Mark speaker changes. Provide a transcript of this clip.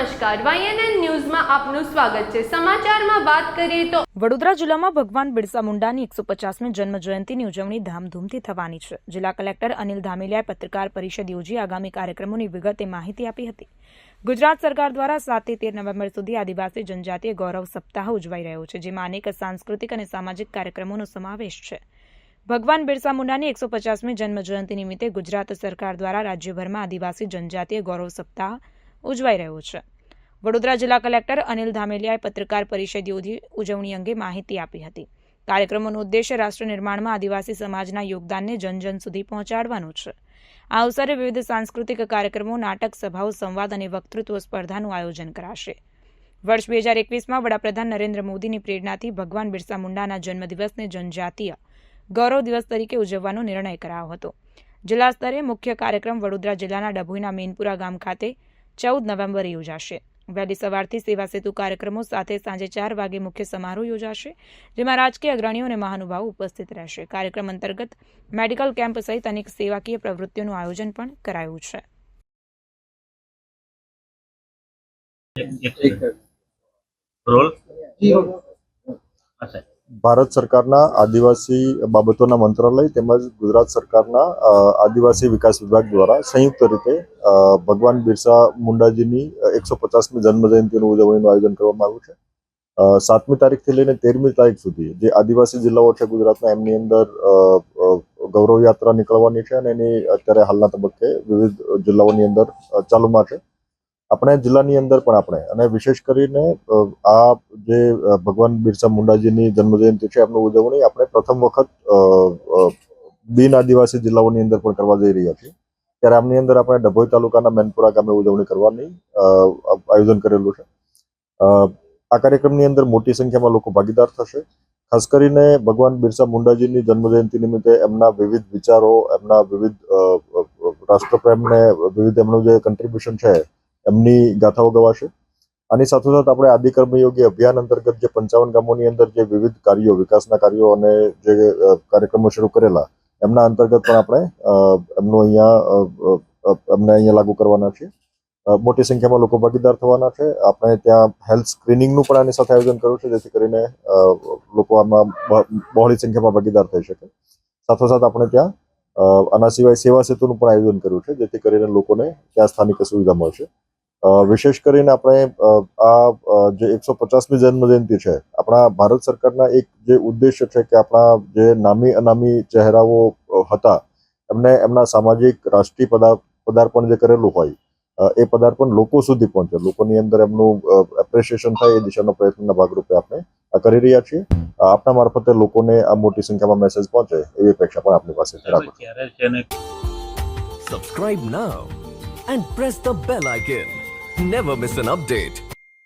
Speaker 1: નમસ્કાર, YNN ન્યૂઝમાં આપનું સ્વાગત છે। સમાચારમાં વાત કરીએ તો
Speaker 2: વડોદરા જિલ્લામાં ભગવાન બિરસા મુંડાની 150મી જન્મ જયંતિની ઉજવણી ધામધૂમથી થવાની છે। જિલ્લા કલેક્ટર અનિલ ધામેલિયાએ પત્રકાર પરિષદ યોજી આગામી કાર્યક્રમોની વિગતે માહિતી આપી હતી। ગુજરાત સરકાર દ્વારા 7 થી 13 નવેમ્બર સુધી આદિવાસી જનજાતીય ગૌરવ સપ્તાહ ઉજવાઈ રહ્યો છે, જેમાં અનેક સાંસ્કૃતિક અને સામાજિક કાર્યક્રમોનો સમાવેશ છે। ભગવાન બિરસા મુંડાની 150મી જન્મ જયંતિ નિમિત્તે ગુજરાત સરકાર દ્વારા રાજ્યભરમાં આદિવાસી જનજાતીય ગૌરવ સપ્તાહ ઉજવાઈ રહ્યો છે। વડોદરા જિલ્લા કલેક્ટર અનિલ ધામેલિયાએ પત્રકાર પરિષદ યોજી ઉજવણી અંગે માહિતી આપી હતી। કાર્યક્રમોનો ઉદ્દેશ્ય રાષ્ટ્ર નિર્માણમાં આદિવાસી સમાજના યોગદાનને જન સુધી પહોંચાડવાનો છે। આ અવસરે વિવિધ સાંસ્કૃતિક કાર્યક્રમો, નાટક, સભાઓ, સંવાદ અને વક્તૃત્વ સ્પર્ધાનું આયોજન કરાશે। વર્ષ 2021માં વડાપ્રધાન નરેન્દ્ર મોદીની પ્રેરણાથી ભગવાન બિરસા મુંડાના જન્મદિવસને જનજાતીય ગૌરવ દિવસ તરીકે ઉજવવાનો નિર્ણય કરાયો હતો। જિલ્લા સ્તરે મુખ્ય કાર્યક્રમ વડોદરા જિલ્લાના ડભોઈના મેનપુરા ગામ ખાતે 14 નવેમ્બરે યોજાશે। વહેલી સવારથી સેવા સેતુ કાર્યક્રમો સાથે સાંજે 4 વાગે મુખ્ય સમારોહ યોજાશે, જેમાં રાજકીય અગ્રણીઓ અને મહાનુભાવો ઉપસ્થિત રહેશે। કાર્યક્રમ અંતર્ગત મેડિકલ કેમ્પ સહિત અનેક સેવાકીય પ્રવૃત્તિઓનું આયોજન પણ કરાયું છે।
Speaker 3: ભારત સરકારના આદિવાસી બાબતોના મંત્રાલય તેમજ ગુજરાત સરકારના આદિવાસી વિકાસ વિભાગ દ્વારા સંયુક્ત રીતે ભગવાન બિરસા મુંડાજીની 150મી જન્મજયંતિનું ઉજવણીનું આયોજન કરવામાં આવ્યું છે। 7મી તારીખથી લઈને 13મી તારીખ સુધી જે આદિવાસી જિલ્લાઓ છે ગુજરાતના, એમની અંદર ગૌરવ યાત્રા નીકળવાની છે અને એની અત્યારે હાલના તબક્કે વિવિધ જિલ્લાઓની અંદર ચાલુમાં છે। આપણે જિલ્લાની અંદર પણ આપણે અને વિશેષ કરીને આ જે ભગવાન બિરસા મુંડાજીની જન્મજયંતિ છે એમની ઉજવણી આપણે પ્રથમ વખત બિન આદિવાસી જિલ્લાઓની અંદર પણ કરવા જઈ રહ્યા છીએ। ત્યારે આમની અંદર આપણે ડભોઈ તાલુકાના મેનપુરા ગામે ઉજવણી કરવાની આયોજન કરેલું છે। આ કાર્યક્રમની અંદર મોટી સંખ્યામાં લોકો ભાગીદાર થશે। ખાસ કરીને ભગવાન બિરસા મુંડાજીની જન્મજયંતિ નિમિત્તે એમના વિવિધ વિચારો, એમના વિવિધ રાષ્ટ્રપ્રેમને વિવિધ એમનું જે કન્ટ્રીબ્યુશન છે એમની ગાથાઓ ગવાશે। આની સાથોસાથ આપણે આદિ કર્મયોગી અભિયાન અંતર્ગત જે 55 ગામોની અંદર જે વિવિધ કાર્યો, વિકાસના કાર્યો અને જે કાર્યક્રમો શરૂ કરેલા એમના અંતર્ગત પણ આપણે એમને અહીંયા લાગુ કરવાના છીએ। મોટી સંખ્યામાં લોકો ભાગીદાર થવાના છે। આપણે ત્યાં હેલ્થ સ્ક્રીનિંગનું પણ આની સાથે આયોજન કર્યું છે, જેથી કરીને લોકો આમાં બહોળી સંખ્યામાં ભાગીદાર થઈ શકે। સાથોસાથ આપણે ત્યાં આના સિવાય સેવા સેતુનું પણ આયોજન કર્યું છે, જેથી કરીને લોકોને ત્યાં સ્થાનિક સુવિધા મળશે। વિશેષ કરીને આપણે આ જે 150મી જન્મજયંતિ છે, આપણા ભારત સરકારના એક જે ઉદ્દેશ્ય છે કે આપણા જે નામી અનામી ચહેરાઓ હતા એમને એમના સામાજિક રાષ્ટ્રીય પદાર્પણ જે કરેલું હોય એ પદાર્પણ લોકો સુધી પહોંચે, લોકોની અંદર એમનું એપ્રિસિએશન થાય, એ દિશાનો પ્રયત્નના ભાગરૂપે આપણે આ કરી રહ્યા છીએ। આપના મારફતે લોકોને આ મોટી સંખ્યામાં મેસેજ પહોંચે એવી અપેક્ષા પણ આપણી પાસે રાખું છું।
Speaker 4: Subscribe now and press the bell icon. Never miss an update.